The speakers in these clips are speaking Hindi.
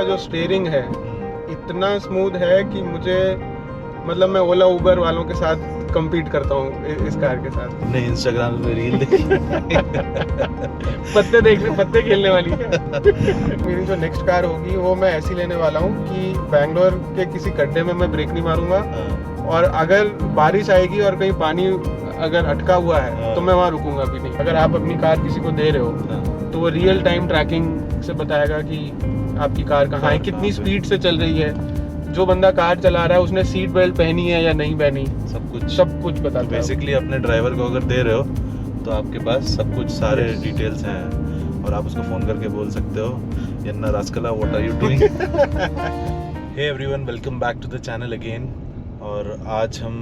इसका जो स्टीयरिंग है इतना स्मूथ है कि मुझे मतलब मैं ओला उबर वालों के साथ compete करता हूँ इस कार के साथ। नहीं, इंस्टाग्राम पे रील देखी। पत्ते खेलने वाली है। मेरी जो नेक्स्ट कार होगी वो मैं ऐसी लेने वाला हूँ कि बैंगलोर के किसी गड्ढे में मैं ब्रेक नहीं मारूंगा, और अगर बारिश आएगी और कहीं पानी अगर अटका हुआ है तो मैं वहाँ रुकूंगा भी नहीं। अगर आप अपनी कार किसी को दे रहे हो तो वो रियल टाइम ट्रैकिंग से बताएगा कि आपकी कार कहाँ है, कितनी स्पीड से चल रही है, जो बंदा कार चला रहा है उसने सीट बेल्ट पहनी है या नहीं पहनी, सब कुछ बताता है। बेसिकली अपने ड्राइवर को अगर दे रहे हो तो आपके पास सब कुछ सारे डिटेल्स हैं, और आप उसको फ़ोन करके बोल सकते हो, यन्ना रास्कला what are you doing. Hey everyone, welcome back to the channel again. और आज हम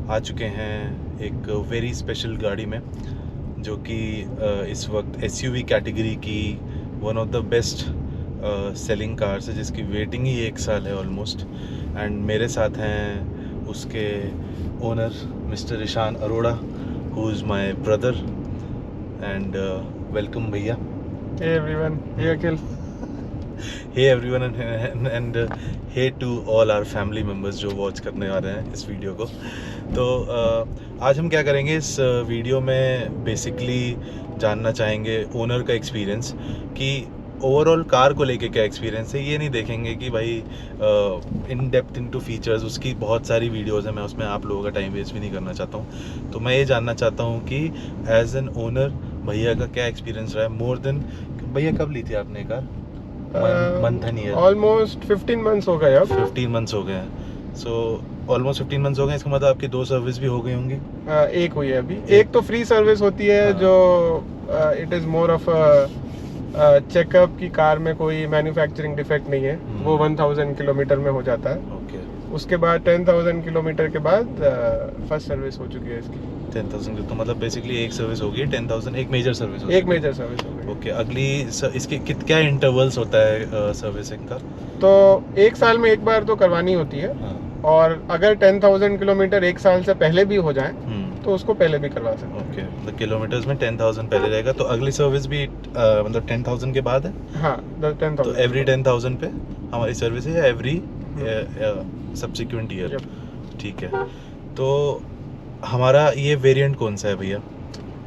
आ चुके हैं एक वेरी स्पेशल गाड़ी में, जो कि इस वक्त एसयूवी कैटेगरी की one of the best selling cars है, जिसकी वेटिंग ही 1 साल है ऑलमोस्ट। एंड मेरे साथ हैं उसके owner Mister Ishaan Arora, who is my brother. And welcome भैया। Hey everyone, hey Akhil. Hey everyone and hey to all our family members जो वॉच करने आ रहे हैं इस वीडियो को। तो आज हम क्या करेंगे इस वीडियो में, बेसिकली जानना चाहेंगे ओनर का एक्सपीरियंस, कि ओवरऑल कार को लेके क्या एक्सपीरियंस है। ये नहीं देखेंगे कि भाई इन डेप्थ इनटू फीचर्स, उसकी बहुत सारी वीडियोस हैं, मैं उसमें आप लोगों का टाइम वेस्ट भी नहीं करना चाहता हूँ। तो मैं ये जानना चाहता हूँ कि एज एन ओनर भैया का क्या एक्सपीरियंस रहा है। मोर देन, भैया कब ली थी आपने car? Month and year? Almost 15 months हो गए अब। 15 मंथ्स हो गए हैं। सो ऑलमोस्ट 15 मंथ्स हो गए, इसका मतलब आपकी 2 सर्विस भी हो गई होंगी। एक हुई है अभी, एक तो फ्री सर्विस होती है जो it is more of checkup की कार में कोई मैन्युफैक्चरिंग डिफेक्ट नहीं है, वो 1000 किलोमीटर में हो जाता है। ओके। उसके बाद 10,000 किलोमीटर के बाद फर्स्ट सर्विस हो चुकी है इसकी। 10,000 तो मतलब बेसिकली एक सर्विस होगी, 10,000 एक मेजर सर्विस होगी। एक मेजर सर्विस हो गई। ओके। अगली इसके क्या इंटरवल्स होता है सर्विसिंग का? तो 1 साल में एक बार तो करवानी होती है, और अगर 10,000 किलोमीटर 1 साल से पहले भी हो जाए तो उसको पहले भी करवा सकते हैं। ओके, तो किलोमीटर्स में 10,000 पहले रहेगा, तो अगली सर्विस भी मतलब 10,000 के बाद है? हाँ, 10,000। तो एवरी 10,000 पे हमारी सर्विस है, या एवरी सब्सिक्वेंट ईयर? ठीक है। तो हमारा ये वेरिएंट कौन सा है भैया?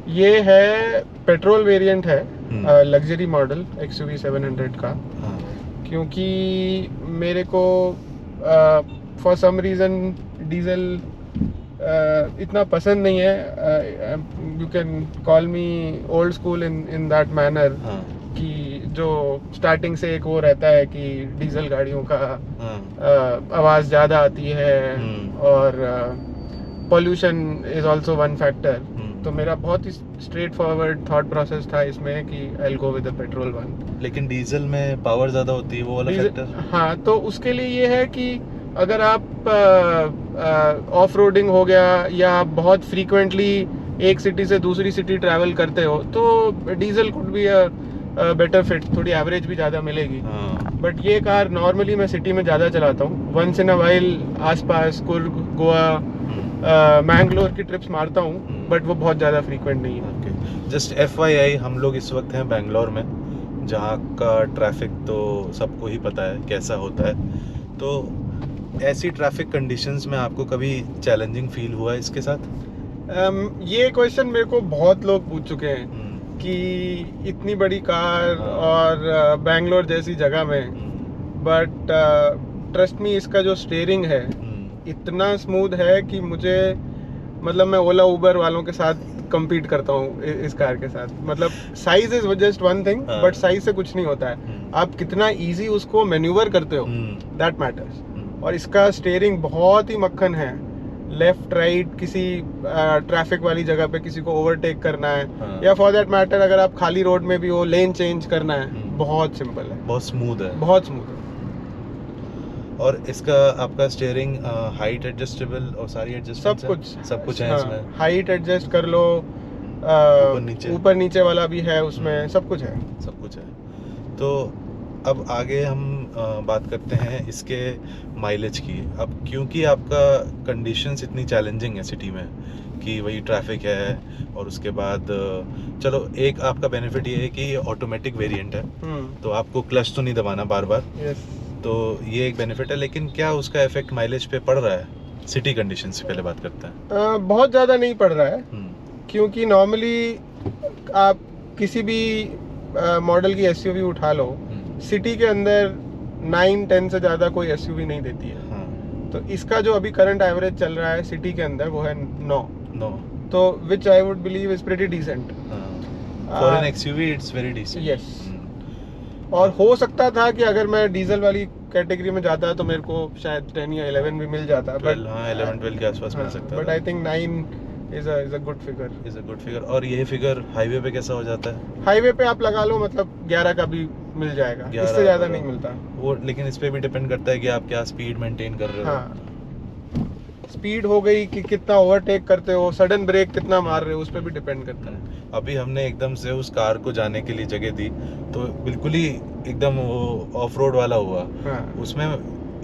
ये है पेट्रोल वेरिएंट है, लग्जरी मॉडल XUV 700 का। क्योंकि मेरे को फॉर सम रीज़न डीजल इतना पसंद नहीं है। You can call me old school in that manner, कि जो स्टार्टिंग से एक वो रहता है कि डीजल गाड़ियों का आवाज़ ज़्यादा आती है, और pollution is also one factor. तो मेरा बहुत ही स्ट्रेट फॉरवर्ड थॉट प्रोसेस था इसमें कि I will go with the petrol one. लेकिन डीजल में पावर ज़्यादा होती है, वो वाला फैक्टर? हाँ, तो उसके लिए ये है कि अगर आप ऑफ रोडिंग हो गया, या आप बहुत फ्रीक्वेंटली एक सिटी से दूसरी सिटी ट्रैवल करते हो, तो diesel could be a better fit, थोड़ी एवरेज भी ज़्यादा मिलेगी। बट ये कार नॉर्मली मैं सिटी में ज़्यादा चलाता हूँ, वंस इन अ वाइल आसपास कुर्ग, गोवा, मैंगलोर की ट्रिप्स मारता हूँ, बट वो बहुत ज़्यादा फ्रीक्वेंट नहीं है। जस्ट FYI, हम लोग इस वक्त हैं बेंगलोर में, जहाँ का ट्रैफिक तो सबको ही पता है कैसा होता है। तो ऐसी ट्रैफिक कंडीशंस में आपको कभी चैलेंजिंग फील हुआ इसके साथ? ये क्वेश्चन मेरे को बहुत लोग पूछ चुके हैं कि इतनी बड़ी कार और बेंगलोर जैसी जगह में, बट ट्रस्ट मी, इसका जो स्टीयरिंग है इतना स्मूथ है कि मुझे मतलब मैं ओला उबर वालों के साथ compete करता हूँ इस कार के साथ। मतलब size is just one thing, but size से कुछ नहीं होता है, आप कितना इजी उसको मैन्यूवर करते हो, दैट मैटर्स। और इसका स्टीयरिंग बहुत ही मक्खन है, लेफ्ट राइट किसी ट्रैफिक वाली जगह पे किसी को ओवरटेक करना है, या फॉर दैट मैटर अगर आप खाली रोड में भी हो लेन चेंज करना है, बहुत सिंपल है, बहुत स्मूथ है, बहुत स्मूथ है। और इसका आपका स्टीयरिंग हाइट एडजस्टेबल और सारी एडजस्टमेंट सब कुछ है इसमें? हाइट एडजस्ट कर लो, ऊपर नीचे वाला भी है उसमें, सब कुछ है। तो अब आगे हम बात करते हैं इसके माइलेज की। अब क्योंकि आपका कंडीशंस इतनी चैलेंजिंग है सिटी में बाकी वही ट्रैफिक है। और उसके बाद चलो एक आपका बेनिफिट ये है कि ये ऑटोमेटिक वेरिएंट है, तो आपको क्लच तो नहीं दबाना बार बार, यस। तो ये एक बेनिफिट है। लेकिन क्या उसका इफेक्ट माइलेज पे पड़ रहा है? सिटी कंडीशन से पहले बात करते हैं। बहुत ज़्यादा नहीं पड़ रहा है, क्योंकि नॉर्मली आप किसी भी मॉडल की एसयूवी उठा लो, सिटी के अंदर 9-10 से ज़्यादा कोई एसयूवी नहीं देती है। तो इसका जो अभी करंट एवरेज चल रहा है सिटी के अंदर वो है 9, तो which I would believe is pretty decent for an XUV, it's very decent. Yes. और हो सकता था कि अगर मैं डीजल वाली कैटेगरी में जाता तो मेरे को शायद 10 या 11 भी मिल जाता, बट 11-12 के आसपास मिल सकता but I think 9 is a good figure. और ये फिगर हाईवे पे कैसा हो जाता है? हाईवे पे आप लगा लो मतलब 11 का भी मिल जाएगा, इससे ज्यादा नहीं मिलता वो। लेकिन इस पे भी डिपेंड करता है कि आप क्या स्पीड मेंटेन कर रहे हो। हाँ, स्पीड हो गई कि कितना ओवरटेक करते हो, सडन ब्रेक कितना मार रहे हो, उस पर भी डिपेंड करता है। अभी हमने एकदम से उस कार को जाने के लिए जगह दी तो बिल्कुल ही एकदम वो ऑफ रोड वाला हुआ। उसमें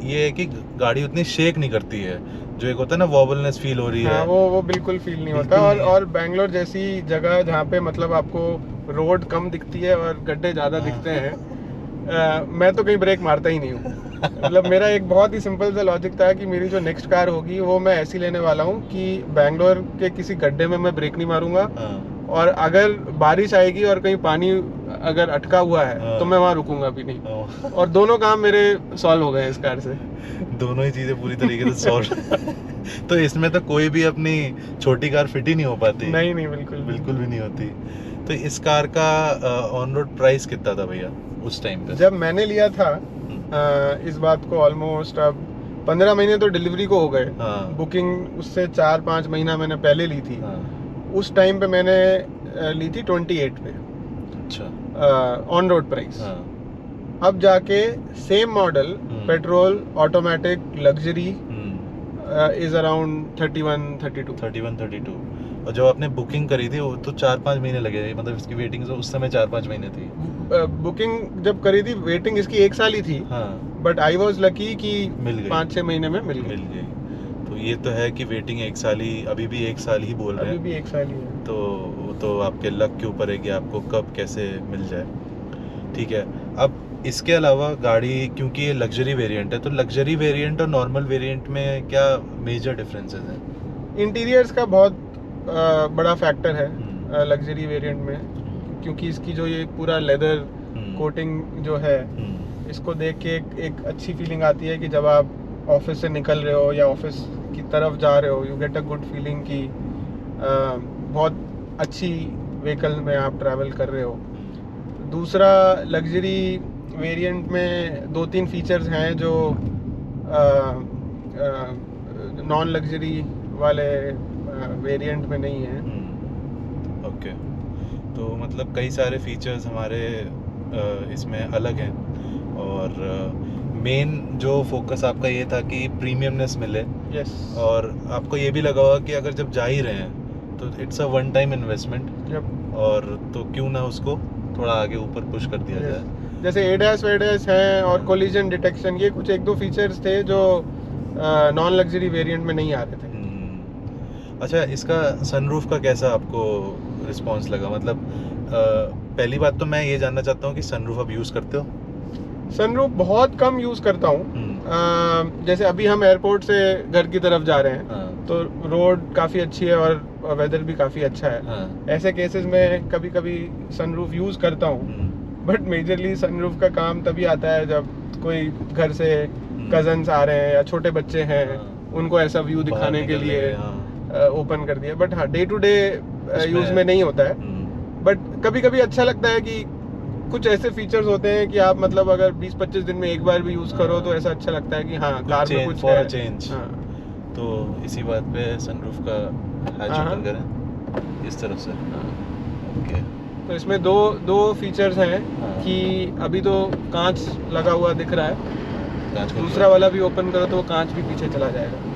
ये है कि गाड़ी उतनी शेक नहीं करती है, जो एक होता है ना वॉबलनेस फील हो रही है। वो बिल्कुल फील नहीं होता। और बैंगलोर जैसी जगह जहाँ पे मतलब आपको रोड कम दिखती है और गड्ढे ज़्यादा दिखते हैं, मैं तो कहीं ब्रेक मारता ही नहीं हूँ। मतलब मेरा एक बहुत ही सिंपल सा लॉजिक था कि मेरी जो नेक्स्ट कार होगी वो मैं ऐसी लेने वाला हूँ कि बैंगलोर के किसी गड्ढे में मैं ब्रेक नहीं मारूंगा, और अगर बारिश आएगी और कहीं पानी अगर अटका हुआ है तो मैं वहाँ रुकूंगा भी नहीं। और दोनों काम मेरे सॉल्व हो गए इस कार से। दोनों ही चीजें पूरी तरीके से सॉल्व। तो इसमें तो कोई भी अपनी छोटी कार फिट ही नहीं हो पाती। नहीं बिल्कुल भी नहीं होती। तो इस कार का ऑन रोड प्राइस कितना था भैया उस टाइम पे? जब मैंने लिया था इस बात को ऑलमोस्ट अब 15 महीने तो डिलीवरी को हो गए। बुकिंग उससे 4-5 महीना मैंने पहले ली थी। उस टाइम पे मैंने ली थी 28 पे। अच्छा। On road price. अब जाके same model petrol automatic luxury is around 31-32। और जब आपने बुकिंग करी थी वो तो 4-5 महीने लगे, मतलब इसकी वेटिंग तो उस समय 4-5 महीने थी। बुकिंग जब करी थी वेटिंग इसकी 1 साल ही थी। बट आई वाज लकी कि 5-6 महीने में मिल गई। तो ये तो है कि वेटिंग 1 साल ही, अभी भी 1 साल ही बोल रहे हैं। अभी भी 1 साल ही है। तो आपके लक के ऊपर है कि आपको कब कैसे मिल जाए। ठीक है। अब इसके अलावा गाड़ी, क्योंकि ये लग्जरी वेरिएंट है, तो लग्जरी वेरिएंट और नॉर्मल वेरिएंट में क्या मेजर डिफरेंसेस हैं? इंटीरियर्स का बहुत बड़ा फैक्टर है लग्जरी वेरिएंट में, क्योंकि इसकी जो ये पूरा लेदर कोटिंग जो है, इसको देख के एक अच्छी फीलिंग आती है कि जब आप ऑफिस से निकल रहे हो या ऑफिस की तरफ जा रहे हो, you get a good feeling कि बहुत अच्छी व्हीकल में आप ट्रैवल कर रहे हो। दूसरा, लग्जरी वेरिएंट में 2-3 फीचर्स हैं जो नॉन लग्जरी वाले वेरिएंट में नहीं है। ओके। तो मतलब कई सारे फीचर्स हमारे इसमें अलग हैं, और मेन जो फोकस आपका ये था कि प्रीमियमनेस मिले। यस। और आपको ये भी लगा होगा कि अगर जब जा ही रहे हैं तो it's a one time investment, और तो क्यों ना उसको थोड़ा आगे ऊपर पुश कर दिया जाए। जैसे एडीएस है और कोलिजन डिटेक्शन, ये कुछ 1-2 फीचर्स थे जो नॉन लग्जरी वेरिएंट में नहीं आ रहे थे। अच्छा, इसका सनरूफ का कैसा आपको रिस्पांस लगा? मतलब पहली बात तो मैं ये जानना चाहता हूँ कि सनरूफ आप यूज़ करते हो? सनरूफ बहुत कम यूज़ करता हूँ। जैसे अभी हम एयरपोर्ट से घर की तरफ जा रहे हैं, तो रोड काफ़ी अच्छी है और वेदर भी काफ़ी अच्छा है। ऐसे केसेस में कभी कभी सनरूफ यूज़ करता हूँ, बट मेजरली सनरूफ का काम तभी आता है जब कोई घर से कजन्स आ रहे हैं या छोटे बच्चे हैं, उनको ऐसा व्यू दिखाने के लिए ओपन कर दिया। बट हाँ, डे टू डे यूज़ में नहीं होता है। बट कभी कभी अच्छा लगता है कि कुछ ऐसे फीचर्स होते हैं कि आप मतलब अगर 20-25 दिन में एक बार भी यूज़ करो तो ऐसा अच्छा लगता है कि हाँ, कार में कुछ है। चेंज। तो इसी बात पे सनरूफ का हैच ओपन करें इस तरफ से। ओके। तो इसमें दो फीचर्स हैं कि अभी तो कांच लगा हुआ दिख रहा है, दूसरा वाला भी ओपन करो तो वो कांच भी पीछे चला जाएगा।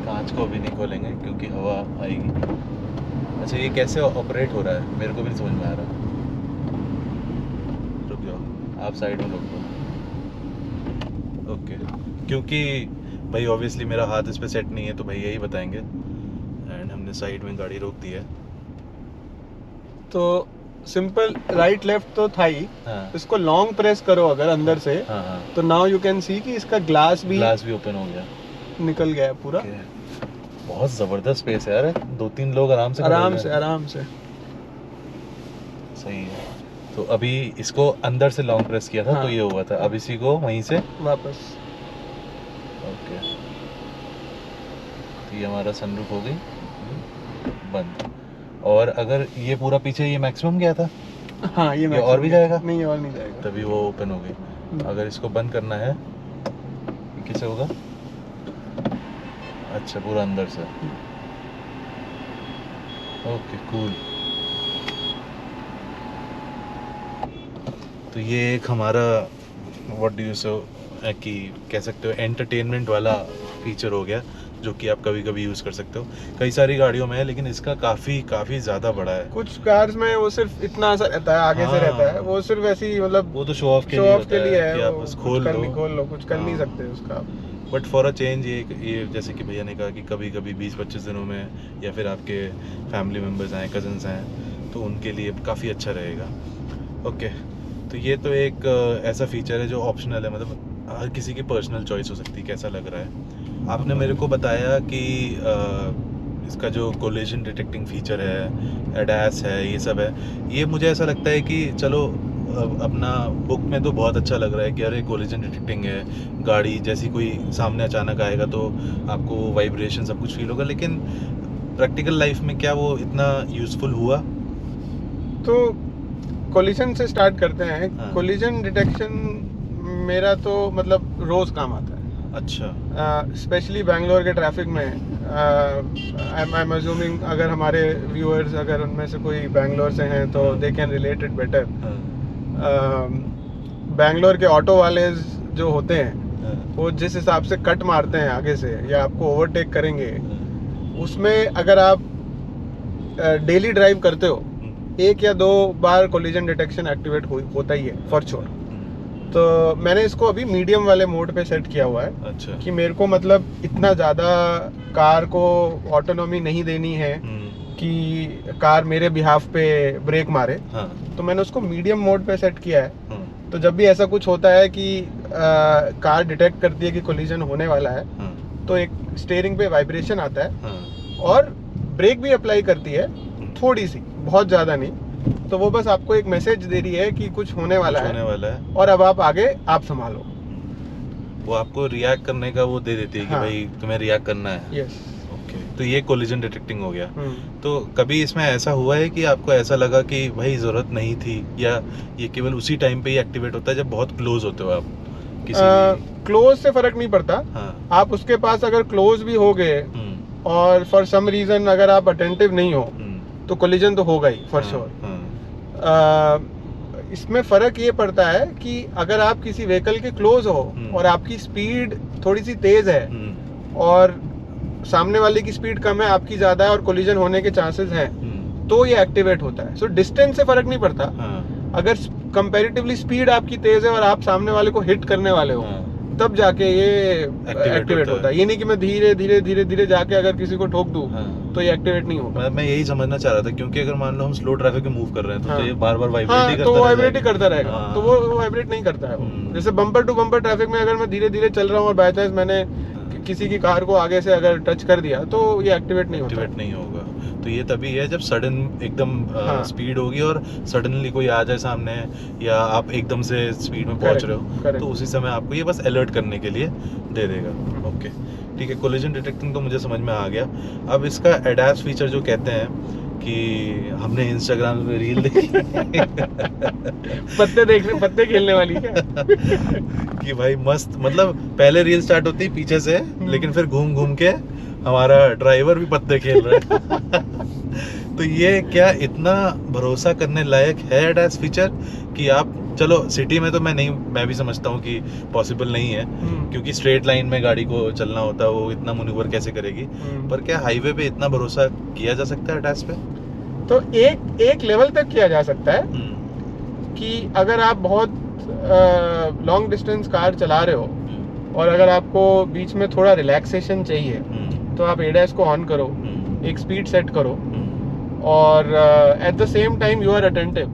कांच को अभी नहीं खोलेंगे क्योंकि हवा आएगी। अच्छा, ये कैसे ऑपरेट हो रहा है मेरे को भी नहीं समझ में आ रहा। रुक जाओ, आप साइड में रुक जाओ। ओके, क्योंकि भाई ऑब्वियसली मेरा हाथ इस पे सेट नहीं है तो भाई यही बताएंगे। एंड हमने हमने साइड में गाड़ी रोक दी है। तो सिंपल राइट लेफ्ट तो था ही, हाँ इसको लॉन्ग प्रेस करो अगर अंदर से, हाँ हाँ, तो नाउ यू कैन सी कि इसका ग्लास भी ओपन हो गया, निकल गया है पूरा। बहुत जबरदस्त स्पेस है यार, 2-3 लोग आराम से आराम से सही है। तो अभी इसको अंदर से लॉन्ग प्रेस किया था, हाँ। तो ये हुआ था, अब इसी को वहीं से वापस। ओके, तो ये हमारा सनरूफ हो गई बंद। और अगर ये पूरा पीछे ये मैक्सिमम गया था, हाँ ये और भी जाएगा? नहीं, और नहीं जाएगा, तभी वो ओपन हो गई। अगर इसको बंद करना है कैसे होगा? अच्छा, पूरा अंदर से। Okay cool. तो ये एक हमारा व्हाट डू यू से कि कह सकते हो एंटरटेनमेंट वाला फीचर हो गया, जो कि आप कभी कभी यूज़ कर सकते हो। कई सारी गाड़ियों में है, लेकिन इसका काफ़ी ज़्यादा बड़ा है। कुछ कार्स में वो सिर्फ इतना सा रहता है, आगे से रहता है, वो सिर्फ ऐसी मतलब वो तो शो ऑफ के लिए है कि आप बस खोल लो, कुछ कर नहीं सकते उसका। बट फॉर अ चेंज ये जैसे कि भैया ने कहा कि कभी कभी 20-25 दिनों में, या फिर आपके फैमिली मेम्बर्स आए, कजन्स आए, तो उनके लिए काफ़ी अच्छा रहेगा। ओके, तो ये तो एक ऐसा फीचर है जो ऑप्शनल है, मतलब हर किसी की पर्सनल चॉइस हो सकती है कैसा लग रहा है। आपने मेरे को बताया कि इसका जो कोलिजन डिटेक्टिंग फीचर है, एडास है, ये सब है, ये मुझे ऐसा लगता है कि चलो अपना बुक में तो बहुत अच्छा लग रहा है कि अरे कोलिजन डिटेक्टिंग है, गाड़ी जैसी कोई सामने अचानक आएगा तो आपको वाइब्रेशन सब कुछ फील होगा, लेकिन प्रैक्टिकल लाइफ में क्या वो इतना यूज़फुल हुआ? तो कोलिजन से स्टार्ट करते हैं। हाँ। कोलिजन डिटेक्शन मेरा तो मतलब रोज काम आता है। अच्छा। स्पेशली बैंगलोर के ट्रैफिक में। आई एम अज्यूमिंग अगर हमारे व्यूअर्स अगर उनमें से कोई बैंगलोर से हैं तो they can relate it better. Bangalore के ऑटो वाले जो होते हैं वो जिस हिसाब से कट मारते हैं आगे से या आपको ओवरटेक करेंगे, उसमें अगर आप डेली ड्राइव करते हो 1 या 2 बार कोलिजन डिटेक्शन एक्टिवेट होता ही है फॉर श्योर। तो मैंने इसको अभी मीडियम वाले मोड पे सेट किया हुआ है। अच्छा। कि मेरे को मतलब इतना ज़्यादा कार को ऑटोनॉमी नहीं देनी है कि कार मेरे बिहाफ पे ब्रेक मारे। हाँ। तो मैंने उसको मीडियम मोड पे सेट किया है। तो जब भी ऐसा कुछ होता है कि कार डिटेक्ट करती है कि कोलिजन होने वाला है, तो एक स्टीयरिंग पे वाइब्रेशन आता है और ब्रेक भी अप्लाई करती है थोड़ी सी, बहुत ज़्यादा नहीं। तो वो बस आपको एक मैसेज दे रही है कि कुछ होने वाला है और अब आप आगे आप संभालो। वो आपको रिएक्ट करने का वो दे देती है कि भाई तुम्हें रिएक्ट करना है। यस। ओके, तो ये कोलिजन डिटेक्टिंग हो गया। तो कभी इसमें ऐसा हुआ है कि आपको ऐसा लगा कि भाई ज़रूरत नहीं थी, या ये केवल उसी टाइम पे ही एक्टिवेट होता है जब बहुत क्लोज होते हो आप किसी क्लोज से फर्क नहीं पड़ता। आप उसके पास अगर क्लोज भी हो गए और फॉर सम रीजन अगर आप अटेंटिव नहीं हो तो कोलिजन तो होगा ही फॉर श्योर। इसमें फ़र्क ये पड़ता है कि अगर आप किसी व्हीकल के क्लोज हो और आपकी स्पीड थोड़ी सी तेज़ है और सामने वाले की स्पीड कम है, आपकी ज़्यादा है और कोलिजन होने के चांसेस हैं, तो ये एक्टिवेट होता है। सो डिस्टेंस से फ़र्क नहीं पड़ता। अगर कंपैरेटिवली स्पीड आपकी तेज़ है और आप सामने वाले को हिट करने वाले हो, तब जाके ये एक्टिवेट होता है। ये नहीं कि मैं धीरे धीरे धीरे धीरे जाके अगर किसी को ठोक दूं तो ये एक्टिवेट नहीं होगा। मैं यही समझना चाह रहा था, क्योंकि अगर मान लो हम स्लो ट्रैफिक में मूव कर रहे हैं तो ये बार बार वाइब्रेट ही करता रहेगा। तो वो वाइब्रेट नहीं करता है वो। जैसे बम्पर टू बम्पर ट्रैफिक में अगर मैं धीरे धीरे चल रहा हूँ और बाय चांस मैंने किसी की कार को आगे से अगर टच कर दिया तो ये एक्टिवेट नहीं होगा। तो ये तभी है जब सडन एकदम स्पीड होगी और सडनली कोई आ जाए सामने, या आप एकदम से स्पीड में पहुंच रहे हो, तो उसी समय आपको ये बस अलर्ट करने के लिए दे देगा। ओके ठीक है, कोलिजन डिटेक्टिंग तो मुझे समझ में आ गया। अब इसका एडास फीचर जो कहते हैं कि हमने इंस्टाग्राम पे रील देखी पत्ते खेलने वाली क्या कि भाई मस्त, मतलब पहले रील स्टार्ट होती है पीछे से, लेकिन फिर घूम घूम के हमारा ड्राइवर भी पत्ते खेल रहा है तो ये क्या इतना भरोसा करने लायक है एडास फीचर कि आप, चलो सिटी में तो मैं भी समझता हूँ कि पॉसिबल नहीं है, क्योंकि स्ट्रेट लाइन में गाड़ी को चलना होता है, वो इतना मैन्यूवर कैसे करेगी, पर क्या हाईवे पे इतना भरोसा किया जा सकता है एडास पे? तो एक लेवल तक किया जा सकता है कि अगर आप बहुत लॉन्ग डिस्टेंस कार चला रहे हो और अगर आपको बीच में थोड़ा रिलैक्सेशन चाहिए तो आप एडास को ऑन करो एक स्पीड सेट करो और at the same time you are attentive.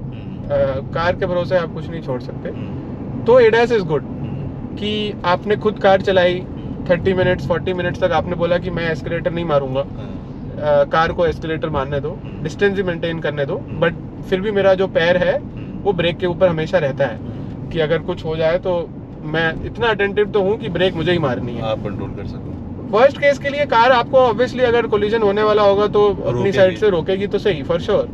Car के भरोसे आप कुछ नहीं छोड़ सकते। तो ADAS इज गुड कि आपने खुद कार चलाई 30 मिनट्स 40 मिनट्स तक, आपने बोला कि मैं एस्केलेटर नहीं मारूंगा, कार को एस्केलेटर मारने दो, डिस्टेंस भी मेंटेन करने दो, बट फिर भी मेरा जो पैर है वो ब्रेक के ऊपर हमेशा रहता है कि अगर कुछ हो जाए तो मैं इतना अटेंटिव तो हूँ कि ब्रेक मुझे ही मारनी है, आप कंट्रोल कर सको। वर्स्ट केस के लिए कार आपको ऑब्वियसली अगर कोलिजन होने वाला होगा तो अपनी साइड से रोकेगी तो सही, फॉर श्योर।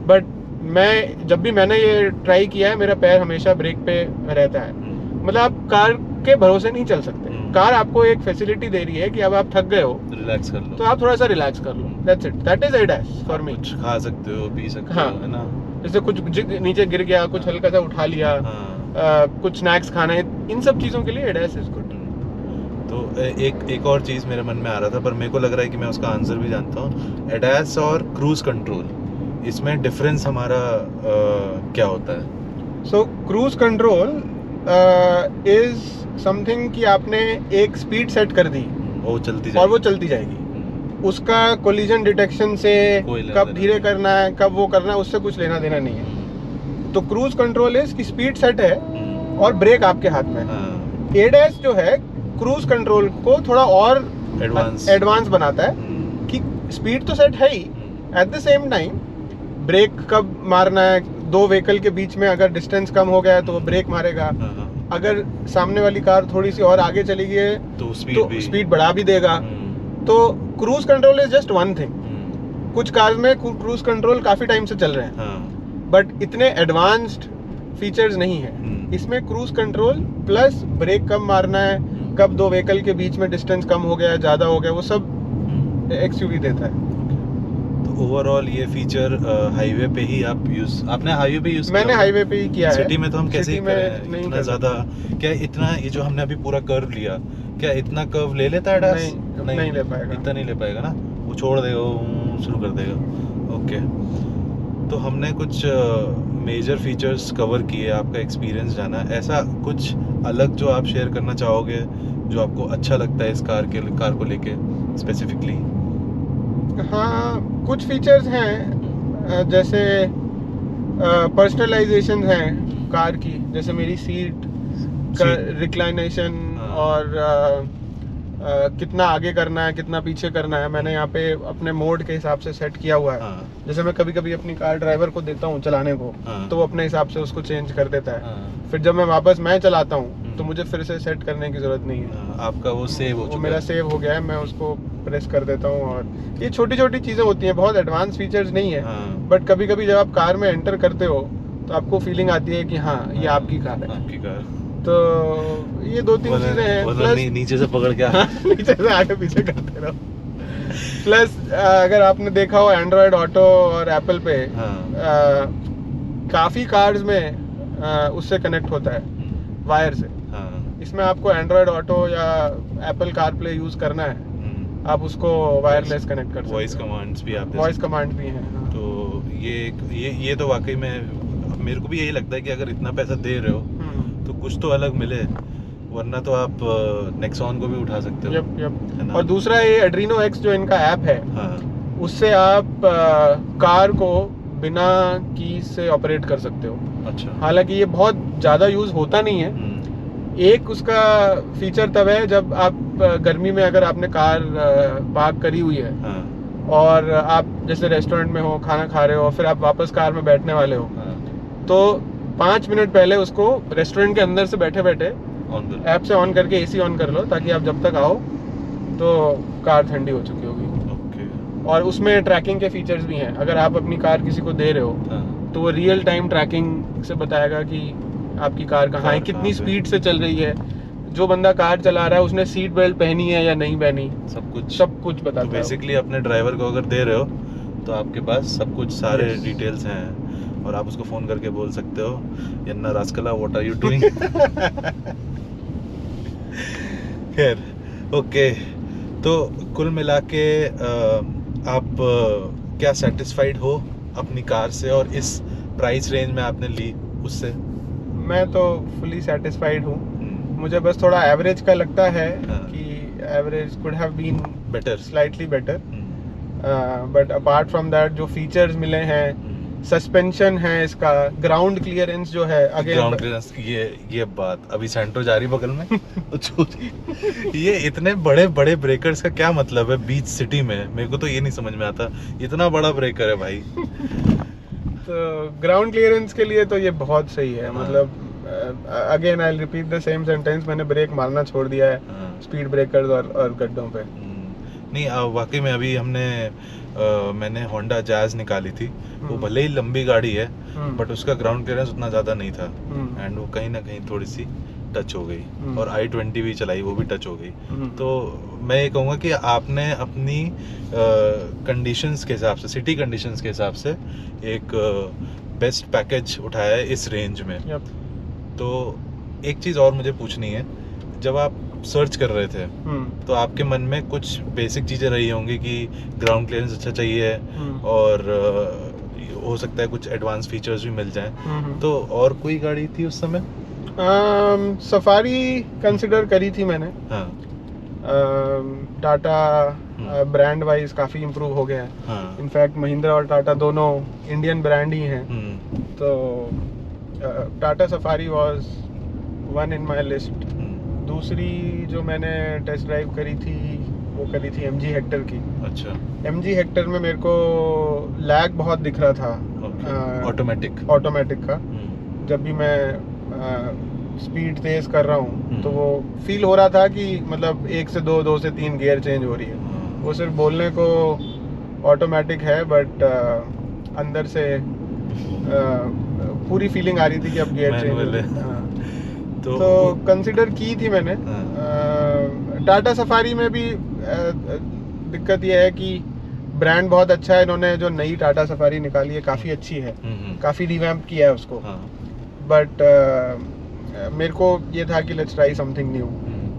बट मैंने ये ट्राई किया है, मेरा पैर हमेशा ब्रेक पे रहता है। मतलब आप कार के भरोसे नहीं चल सकते। कार आपको एक फैसिलिटी दे रही है कि अब आप थक गए हो, रिलैक्स कर लो, तो आप थोड़ा सा रिलैक्स कर लो, that's it, that is ADAS for me. कुछ खा सकते हो, पी सकते हाँ, हो, है ना, जैसे कुछ नीचे गिर गया, कुछ हल्का सा उठा लिया, कुछ स्नैक्स खाना है, इन सब चीज़ों के लिए ADAS इज गुड। तो एक और चीज़ मेरे मन में आ रहा था, पर मेरे को लग रहा है कि मैं उसका आंसर भी जानता हूँ। ADAS और क्रूज कंट्रोल, इसमें डिफरेंस हमारा क्या होता है? सो क्रूज कंट्रोल इज समथिंग कि आपने एक स्पीड सेट कर दी वो चलती और वो चलती जाएगी। उसका कोलिजन डिटेक्शन से कब धीरे करना है, कब वो करना है, उससे कुछ लेना देना नहीं है। तो क्रूज कंट्रोल इज कि स्पीड सेट है और ब्रेक आपके हाथ में है। ADAS जो है क्रूज कंट्रोल को थोड़ा और एडवांस बनाता है कि स्पीड तो सेट है ही, at the same time brake कब मारना है, दो व्हीकल के बीच में अगर डिस्टेंस कम हो गया है तो वो ब्रेक मारेगा, अगर सामने वाली कार थोड़ी सी और आगे चली गई है तो स्पीड बढ़ा भी देगा। तो cruise control is just one thing. कुछ कार्स में क्रूज कंट्रोल काफी टाइम से चल रहे हैं, बट इतने एडवांस्ड फीचर्स नहीं है इसमें। क्रूज कंट्रोल प्लस ब्रेक कब मारना है, कब दो व्हीकल के बीच में डिस्टेंस कम हो गया, ज्यादा हो गया, वो सब XUV देता है। तो ओवरऑल ये फीचर हाईवे पे ही आपने हाईवे पे यूज? मैंने हाईवे पे ही किया है। सिटी में तो हम कैसे ही करें, इतना ज्यादा क्या, इतना ये जो हमने अभी पूरा कर्व लिया, क्या इतना कर्व ले लेता है ADAS? नहीं ले पाएगा, इतना नहीं ले पाएगा ना, वो छोड़ देगा, वो शुरू कर देगा। ओके, तो हमने कुछ मेजर फीचर्स कवर किए, आपका एक्सपीरियंस जाना, ऐसा कुछ अलग जो आप शेयर करना चाहोगे जो आपको अच्छा लगता है इस कार को लेके स्पेसिफिकली? हाँ, कुछ फीचर्स हैं जैसे पर्सनलाइजेशन है कार की, जैसे मेरी सीट का रिक्लाइनेशन और कितना आगे करना है, कितना पीछे करना है, मैंने यहाँ पे अपने मोड के हिसाब से सेट किया हुआ है। जैसे मैं कभी कभी अपनी कार ड्राइवर को देता हूँ चलाने को, तो वो अपने हिसाब से उसको चेंज कर देता है। फिर जब मैं चलाता हूँ तो मुझे फिर से सेट करने की जरूरत नहीं है, आपका वो सेव हो चुका है। मेरा सेव हो गया है, मैं उसको प्रेस कर देता हूँ। और ये छोटी छोटी चीजें होती हैं, बहुत एडवांस फीचर्स नहीं है, बट कभी कभी जब आप कार में एंटर करते हो तो आपको फीलिंग आती है कि हाँ ये आपकी कार है, आपकी कार। तो ये दो तीन चीजें हैं। प्लस नीचे से पकड़ के नीचे से आगे पीछे करते रहो। प्लस अगर आपने देखा हो एंड्रॉयड ऑटो और एप्पल पे काफी कार्स में उससे कनेक्ट होता है वायर से। इसमें आपको एंड्रॉयड ऑटो या एप्पल कारप्ले यूज करना है, आप उसको वायरलेस कनेक्ट कर सकते हो। वॉइस कमांड्स भी आप वॉइस कमांड भी हैं। तो ये तो वाकई में मेरे को भी यही लगता है कि अगर इतना पैसा दे रहे हो तो कुछ तो अलग मिले, वरना तो आप नेक्सॉन को भी उठा सकते हो। यप। और दूसरा ये एड्रीनो X जो इनका ऐप है, उससे आप कार को बिना की से ऑपरेट कर सकते हो। अच्छा। हालांकि ये बहुत ज़्यादा यूज़ होता नहीं है। एक उसका फीचर तब है जब आप गर्मी में अगर आपने कार पार्क करी हुई है और आप जैसे रेस्टोरेंट में हो, खाना खा रहे हो, फिर आप वापस कार में बैठने वाले हो, तो 5 मिनट पहले उसको रेस्टोरेंट के अंदर से बैठे बैठे ऐप से ऑन करके AC ऑन कर लो, ताकि आप जब तक आओ तो कार ठंडी हो चुकी होगी। और उसमें ट्रैकिंग के फीचर्स भी हैं। अगर आप अपनी कार किसी को दे रहे हो तो वो रियल टाइम ट्रैकिंग से बताएगा कि आपकी कार कहाँ है, कितनी स्पीड से चल रही है, जो बंदा कार चला रहा है उसने सीट बेल्ट पहनी है या नहीं पहनी, सब कुछ बताता है। बेसिकली अपने ड्राइवर को अगर दे रहे हो तो आपके पास सब कुछ सारे डिटेल्स हैं और आप उसको फोन करके बोल सकते हो, यन्ना रास्कला व्हाट आर यू डूइंग। खैर, ओके, तो कुल मिला के आप क्या सेटिस्फाइड हो अपनी कार से, और इस प्राइस रेंज में आपने ली उससे? मैं तो फुली सेटिस्फाइड हूँ। मुझे बस थोड़ा एवरेज का लगता है कि average could have been better, slightly better. But apart from that जो फीचर्स मिले हैं, सस्पेंशन है इसका, ग्राउंड क्लियरेंस जो है, ग्राउंड अगेन क्लियरेंस, ये बात अभी सेंट्रो जा रही बगल में तो ये इतने बड़े बड़े ब्रेकर्स का क्या मतलब है बीच सिटी में? मेरे को तो ये नहीं समझ में आता, इतना बड़ा ब्रेकर है भाई। तो ग्राउंड क्लियरेंस के लिए तो ये बहुत सही है। हाँ। मतलब again I repeat the same sentence, मैंने ब्रेक मारना छोड़ दिया है स्पीड ब्रेकर्स और गड्ढों पे। नहीं वाकई में अभी मैंने होंडा जैज निकाली थी, वो भले ही लंबी गाड़ी है बट उसका ग्राउंड क्लियरेंस उतना ज़्यादा नहीं था एंड वो कहीं ना कहीं थोड़ी सी टच हो गई। और i20 भी चलाई, वो भी टच हो गई। तो मैं ये कहूँगा कि आपने अपनी कंडीशंस के हिसाब से, सिटी कंडीशंस के हिसाब से एक बेस्ट पैकेज उठाया है इस रेंज में। तो एक चीज़ और मुझे पूछनी है, जब आप सर्च कर रहे थे तो आपके मन में कुछ बेसिक चीज़ें रही होंगी कि ग्राउंड क्लियरेंस अच्छा चाहिए और हो सकता है कुछ एडवांस फीचर्स भी मिल जाएं। तो और कोई गाड़ी थी उस समय? सफारी कंसिडर करी थी मैंने। हाँ। टाटा ब्रांड वाइज काफ़ी इम्प्रूव हो गया है। हाँ। इनफैक्ट महिंद्रा और टाटा दोनों इंडियन ब्रांड ही हैं। तो Tata safari was one in my list. दूसरी जो मैंने टेस्ट ड्राइव करी थी वो करी थी MG हेक्टर की। अच्छा। MG हेक्टर में मेरे को लैग बहुत दिख रहा था ऑटोमेटिक का। जब भी मैं स्पीड तेज कर रहा हूँ तो वो फील हो रहा था कि मतलब 1 से 2, 2 से 3 गियर चेंज हो रही है। वो सिर्फ बोलने को ऑटोमेटिक है बट अंदर से पूरी फीलिंग आ रही थी कि अब गियर चेंज हो रही है। तो कंसिडर की थी मैंने। टाटा सफारी में भी दिक्कत यह है कि ब्रांड बहुत अच्छा है, इन्होंने जो नई टाटा सफारी निकाली है काफ़ी अच्छी है, काफ़ी रिवैम्प किया है उसको। बट मेरे को ये था कि लेट्स ट्राई समथिंग न्यू,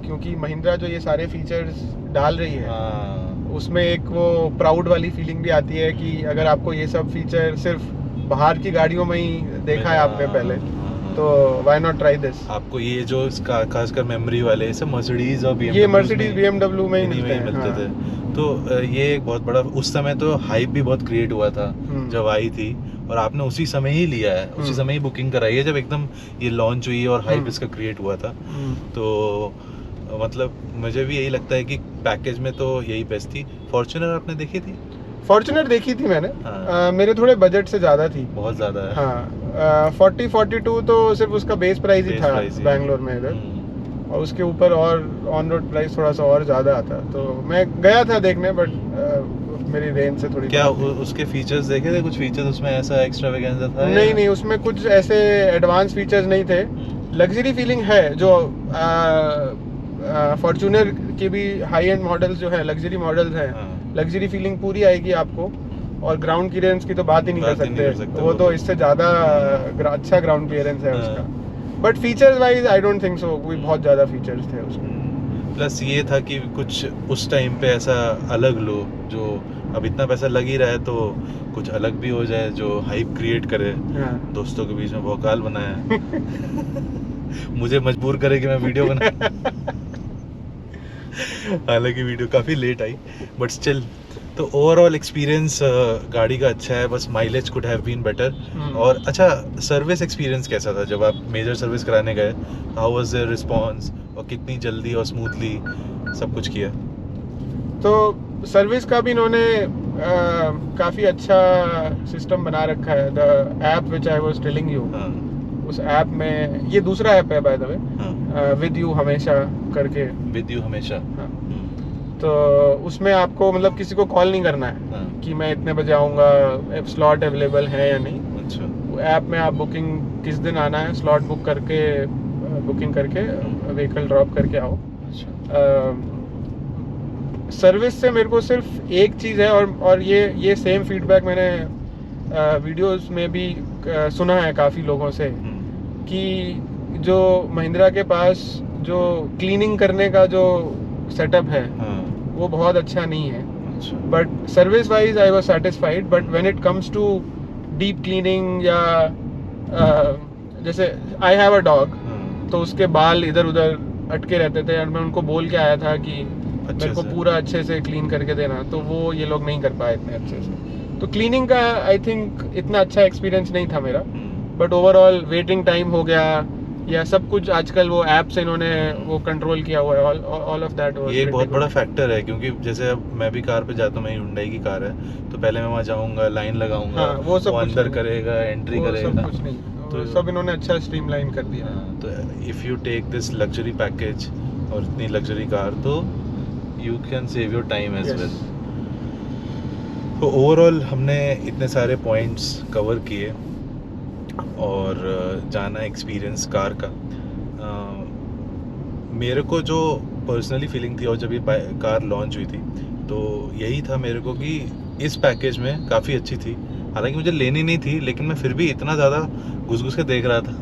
क्योंकि महिंद्रा जो ये सारे फीचर्स डाल रही है उसमें एक वो प्राउड वाली फीलिंग भी आती है कि अगर आपको ये सब फीचर सिर्फ बाहर की गाड़ियों में ही देखा है आपने पहले तो व्हाई नॉट ट्राई दिस। आपको ये जो खासकर मेमोरी वाले सब मर्सिडीज और ये मर्सिडीज BMW में ही मिलते थे। तो ये एक बहुत बड़ा, उस समय तो हाइप भी बहुत क्रिएट हुआ था जब आई थी, और आपने उसी समय ही लिया है, उसी समय ही बुकिंग कराई है जब एकदम ये लॉन्च हुई और हाइप इसका क्रिएट हुआ था। तो मतलब मुझे भी यही लगता है कि पैकेज में तो यही बेस्ट थी। फॉर्च्यूनर आपने देखी थी? फॉर्च्यूनर देखी थी मैंने। मेरे थोड़े बजट से ज़्यादा थी, बहुत ज़्यादा है। हाँ 40-42 तो सिर्फ उसका बेस प्राइस ही था बैंगलोर में इधर, और उसके ऊपर और ऑन रोड प्राइस थोड़ा सा और ज़्यादा आता। तो मैं गया था देखने बट मेरी रेंज से थोड़ी। क्या उसके फीचर्स देखे थे? कुछ फीचर्स उसमें ऐसा एक्स्ट्रावेगेंजा था? नहीं, उसमें कुछ ऐसे एडवांस फीचर्स नहीं थे। लग्जरी फीलिंग है जो फॉर्च्यूनर की भी हाई एंड मॉडल्स जो है लग्जरी मॉडल्स हैं, लग्जरी फीलिंग पूरी आएगी आपको। और ग्राउंड क्लियरेंस की तो बात ही नहीं कर सकते, वो तो इससे ज़्यादा अच्छा ग्राउंड क्लियरेंस है उसका। But features wise I don't think so कोई बहुत ज़्यादा फीचर्स थे उसमें। प्लस ये था कि कुछ उस टाइम पे ऐसा अलग लो, जो अब इतना पैसा लग ही रहा है तो कुछ अलग भी हो जाए जो हाइप क्रिएट करे। दोस्तों के बीच में भौकाल बनाया मुझे मजबूर करे कि मैं वीडियो बना हालांकि वीडियो काफ़ी लेट आई बट स्टिल। तो ओवरऑल एक्सपीरियंस गाड़ी का अच्छा है, बस mileage could have been better. और अच्छा, सर्विस एक्सपीरियंस कैसा था जब आप मेजर सर्विस कराने गए? हाउ वाज देयर रिस्पांस और कितनी जल्दी और स्मूथली सब कुछ किया? तो सर्विस का भी इन्होंने काफ़ी अच्छा सिस्टम बना रखा है। The app which I was telling you, उस ऐप में, ये दूसरा ऐप है by the way, with you हमेशा करके। विद यू हमेशा, हाँ। तो उसमें आपको मतलब किसी को कॉल नहीं करना है कि मैं इतने बजे आऊँगा, स्लॉट अवेलेबल है या नहीं। अच्छा। ऐप में आप बुकिंग किस दिन आना है, स्लॉट बुक करके, बुकिंग करके व्हीकल ड्रॉप करके आओ। अच्छा। सर्विस से मेरे को सिर्फ एक चीज़ है, और ये सेम फीडबैक मैंने वीडियोस में भी सुना है काफ़ी लोगों से, कि जो महिंद्रा के पास जो क्लीनिंग करने का जो सेटअप है वो बहुत अच्छा नहीं है। But service wise I was satisfied, but when it comes to deep cleaning या जैसे आई हैव अ डॉग, तो उसके बाल इधर उधर अटके रहते थे और मैं उनको बोल के आया था कि मेरे को पूरा अच्छे से क्लीन करके देना, तो वो ये लोग नहीं कर पाए इतने अच्छे से। तो क्लीनिंग का आई थिंक इतना अच्छा एक्सपीरियंस नहीं था मेरा, बट ओवरऑल वेटिंग टाइम हो गया या सब कुछ आजकल वो ऐप से इन्होंने वो कंट्रोल किया हुआ है, ऑल ऑफ दैट। ये एक बहुत बड़ा फैक्टर है, क्योंकि जैसे अब मैं भी कार पे जाता हूँ, मेरी हुंडई की कार है, तो पहले मैं वहाँ जाऊँगा, लाइन लगाऊंगा, हाँ, वो सब अंदर करेगा, एंट्री करेगा, सब कुछ नहीं, तो सब इन्होंने अच्छा स्ट्रीमलाइन कर दिया। तो if you take this luxury package और इतनी लग्जरी कार, तो you can save your time as well. तो ओवरऑल हमने इतने सारे पॉइंट्स कवर किए और जाना एक्सपीरियंस कार का। मेरे को जो पर्सनली फीलिंग थी और जब ये कार लॉन्च हुई थी, तो यही था मेरे को कि इस पैकेज में काफ़ी अच्छी थी। हालांकि मुझे लेनी नहीं थी, लेकिन मैं फिर भी इतना ज़्यादा घुस के देख रहा था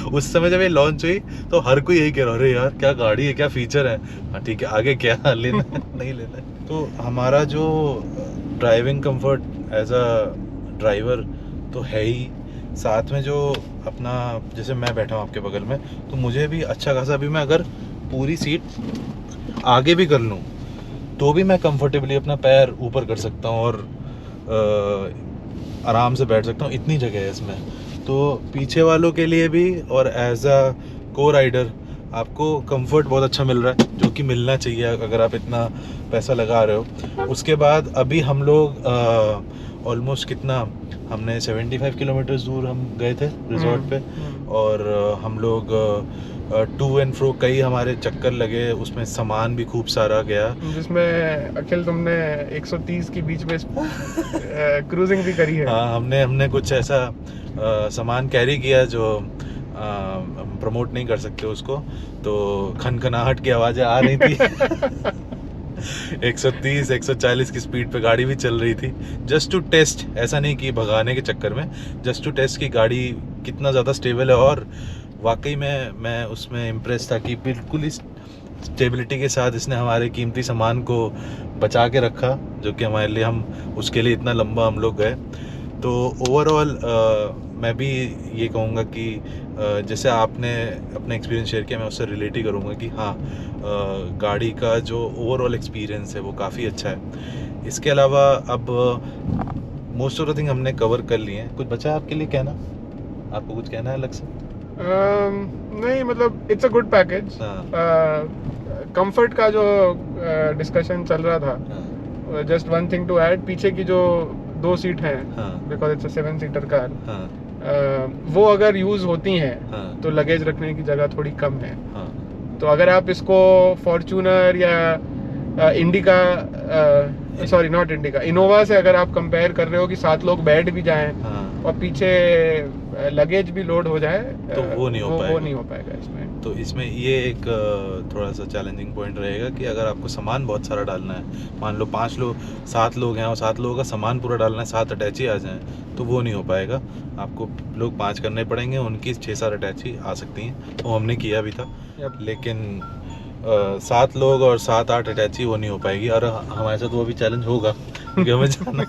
उस समय जब ये लॉन्च हुई तो हर कोई यही कह रहा, अरे यार क्या गाड़ी है, क्या फीचर है, हाँ ठीक है, आगे क्या लेना नहीं लेना। तो हमारा जो driving comfort as a driver तो है ही, साथ में जो अपना, जैसे मैं बैठा हूँ आपके बगल में, तो मुझे भी अच्छा खासा, भी मैं अगर पूरी सीट आगे भी कर लूँ तो भी मैं कंफर्टेबली अपना पैर ऊपर कर सकता हूँ और आराम से बैठ सकता हूँ, इतनी जगह है इसमें। तो पीछे वालों के लिए भी और एज अ को राइडर आपको कंफर्ट बहुत अच्छा मिल रहा है, जो कि मिलना चाहिए अगर आप इतना पैसा लगा रहे हो। उसके बाद अभी हम लोग ऑलमोस्ट कितना, हमने 75 किलोमीटर दूर हम गए थे रिजॉर्ट पे, और हम लोग टू एंड फ्रो कई हमारे चक्कर लगे, उसमें सामान भी खूब सारा गया, जिसमें अखिल तुमने 130 की बीच में क्रूजिंग भी करी है। हाँ, हमने कुछ ऐसा सामान कैरी किया जो प्रमोट नहीं कर सकते उसको, तो खनखनाहट की आवाज़ें आ रही थी 130 140 की स्पीड पे गाड़ी भी चल रही थी, जस्ट टू टेस्ट, ऐसा नहीं कि भगाने के चक्कर में, जस्ट टू टेस्ट कि गाड़ी कितना ज़्यादा स्टेबल है। और वाकई में मैं उसमें इम्प्रेस था कि बिल्कुल ही स्टेबिलिटी के साथ इसने हमारे कीमती सामान को बचा के रखा, जो कि हमारे लिए, हम उसके लिए इतना लंबा हम लोग गए। तो ओवरऑल मैं भी ये कहूँगा कि जैसे आपने अपना एक्सपीरियंस शेयर किया, मैं उससे रिलेट ही करूँगा कि हाँ, गाड़ी का जो ओवरऑल एक्सपीरियंस है वो काफ़ी अच्छा है। इसके अलावा अब मोस्ट ऑफ द थिंग हमने कवर कर लिए हैं। कुछ बचा है आपके लिए कहना? आपको कुछ कहना है अलग से? नहीं, मतलब it's a good package. Comfort का जो डिस्कशन चल रहा था, just one thing to add, पीछे की जो 2 सीट हैं, because it's a 7 seater car, वो अगर यूज होती हैं तो लगेज रखने की जगह थोड़ी कम है। तो अगर आप इसको फॉर्च्यूनर या indica, sorry not indica, Innova से अगर आप कंपेयर कर रहे हो कि 7 लोग बैठ भी जाएं और पीछे लगेज भी लोड हो जाए, तो वो नहीं हो पाएगा इसमें। तो इसमें ये एक थोड़ा सा चैलेंजिंग पॉइंट रहेगा कि अगर आपको सामान बहुत सारा डालना है, मान लो 7 लोग हैं और 7 लोगों का सामान पूरा डालना है, 7 अटैची आ जाएं, तो वो नहीं हो पाएगा। आपको लोग 5 करने पड़ेंगे, उनकी 6-7 अटैची आ सकती हैं, वो हमने किया भी था। लेकिन 7 लोग और 7-8 अटैची वो नहीं हो पाएगी, और हमारे साथ वो भी चैलेंज होगा क्योंकि हमें जाना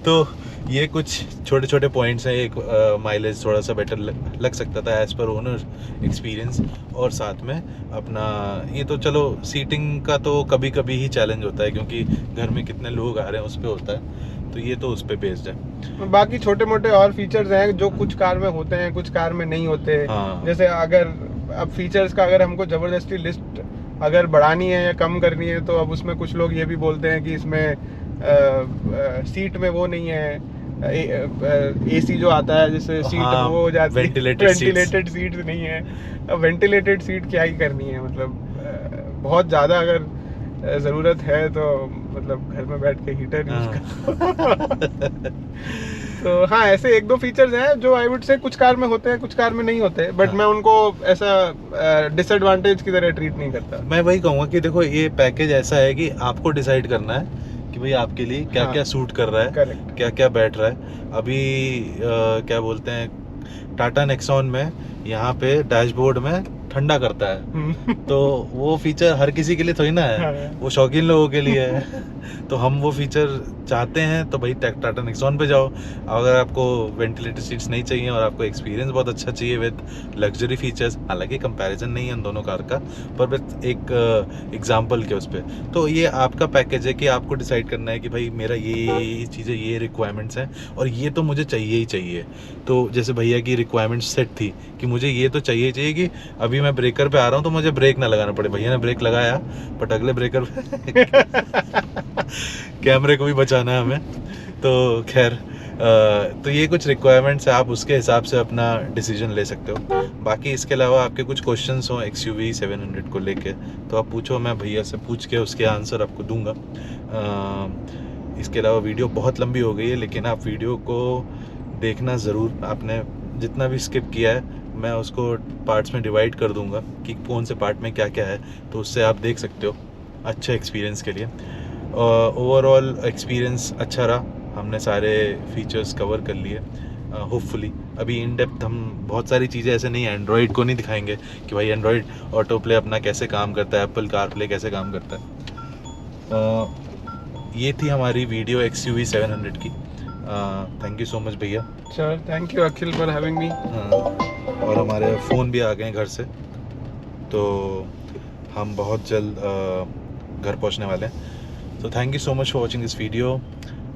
तो ये कुछ छोटे छोटे पॉइंट्स हैं। एक माइलेज थोड़ा सा बेटर लग सकता था एज पर ओनर एक्सपीरियंस, और साथ में अपना ये तो चलो सीटिंग का तो कभी कभी ही चैलेंज होता है, क्योंकि घर में कितने लोग आ रहे हैं उस पर होता है, तो ये तो उस पर बेस्ड है। बाकी छोटे मोटे और फीचर्स हैं जो कुछ कार में होते हैं, कुछ कार में नहीं होते। जैसे अगर अब फीचर्स का अगर हमको ज़बरदस्ती लिस्ट अगर बढ़ानी है या कम करनी है, तो अब उसमें कुछ लोग ये भी बोलते हैं कि इसमें सीट में वो नहीं है, एसी जो आता है जिससे सीट वो हो जाती है, वेंटिलेटेड सीट नहीं है। अब वेंटिलेटेड सीट क्या ही करनी है, मतलब बहुत ज़्यादा अगर ज़रूरत है तो मतलब घर में बैठ के हीटर यूज कर तो हाँ, ऐसे 1-2 फीचर्स हैं जो आई वुड से कुछ कार में होते हैं, कुछ कार में नहीं होते, बट मैं उनको ऐसा डिसएडवांटेज की तरह ट्रीट नहीं करता। मैं वही कहूँगा कि देखो, ये पैकेज ऐसा है कि आपको डिसाइड करना है कि भाई आपके लिए क्या क्या सूट कर रहा है, क्या क्या बैठ रहा है। अभी क्या बोलते हैं, टाटा नेक्सॉन में यहाँ पे डैशबोर्ड में ठंडा करता है तो वो फीचर हर किसी के लिए थोड़ी ना है, वो शौकीन लोगों के लिए है। तो हम वो फीचर चाहते हैं तो भाई टाटा नेक्सॉन पे जाओ। अगर आपको वेंटिलेटेड सीट्स नहीं चाहिए और आपको एक्सपीरियंस बहुत अच्छा चाहिए विद लग्जरी फीचर्स, हालांकि कंपैरिजन नहीं है उन दोनों कार का, पर बस एक एग्जांपल के उस पर, तो ये आपका पैकेज है कि आपको डिसाइड करना है कि भाई मेरा ये चीज़ें, ये रिक्वायरमेंट्स हैं और ये तो मुझे चाहिए ही चाहिए। तो जैसे भैया की रिक्वायरमेंट सेट थी कि मुझे ये तो चाहिए चाहिए कि अभी मैं ब्रेकर पे आ रहा हूँ तो मुझे ब्रेक ना लगाना पड़े। भैया ने ब्रेक लगाया, बट अगले ब्रेकर पे कैमरे को भी बचाना है हमें, तो खैर तो ये कुछ रिक्वायरमेंट्स है, आप उसके हिसाब से अपना डिसीजन ले सकते हो। बाकी इसके अलावा आपके कुछ क्वेश्चंस हो XUV 700 को लेके तो आप पूछो, मैं भैया से पूछ के उसके आंसर आपको दूंगा। इसके अलावा वीडियो बहुत लंबी हो गई है, लेकिन आप वीडियो को देखना ज़रूर। आपने जितना भी स्किप किया है मैं उसको पार्ट्स में डिवाइड कर दूंगा कि कौन से पार्ट में क्या क्या है, तो उससे आप देख सकते हो अच्छे एक्सपीरियंस के लिए। ओवरऑल एक्सपीरियंस अच्छा रहा, हमने सारे फीचर्स कवर कर लिए होपफुली। अभी इन डेप्थ हम बहुत सारी चीज़ें ऐसे नहीं, एंड्रॉयड को नहीं दिखाएंगे कि भाई एंड्रॉयड ऑटो प्ले अपना कैसे काम करता है, एप्पल कार प्ले कैसे काम करता है। ये थी हमारी वीडियो XUV 700 की। थैंक यू सो मच भैया। Sir thank you Akhil for having me. और हमारे फ़ोन भी आ गए हैं घर से, तो हम बहुत जल्द घर पहुंचने वाले हैं। तो thank you so much for watching this video.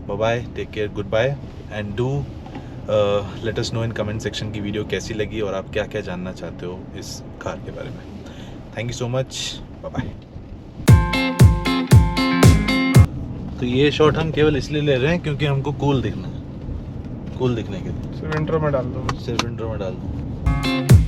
Bye bye, take care, goodbye, and do let us know in comment section की वीडियो कैसी लगी और आप क्या क्या जानना चाहते हो इस कार के बारे में। Thank you so much, bye bye. तो ये शॉट हम केवल इसलिए ले रहे हैं क्योंकि हमको कूल दिखना है, कूल दिखने के लिए सिर्फ इंट्रो में डाल दो। सिर्फ इंट्रो में डाल दूँ।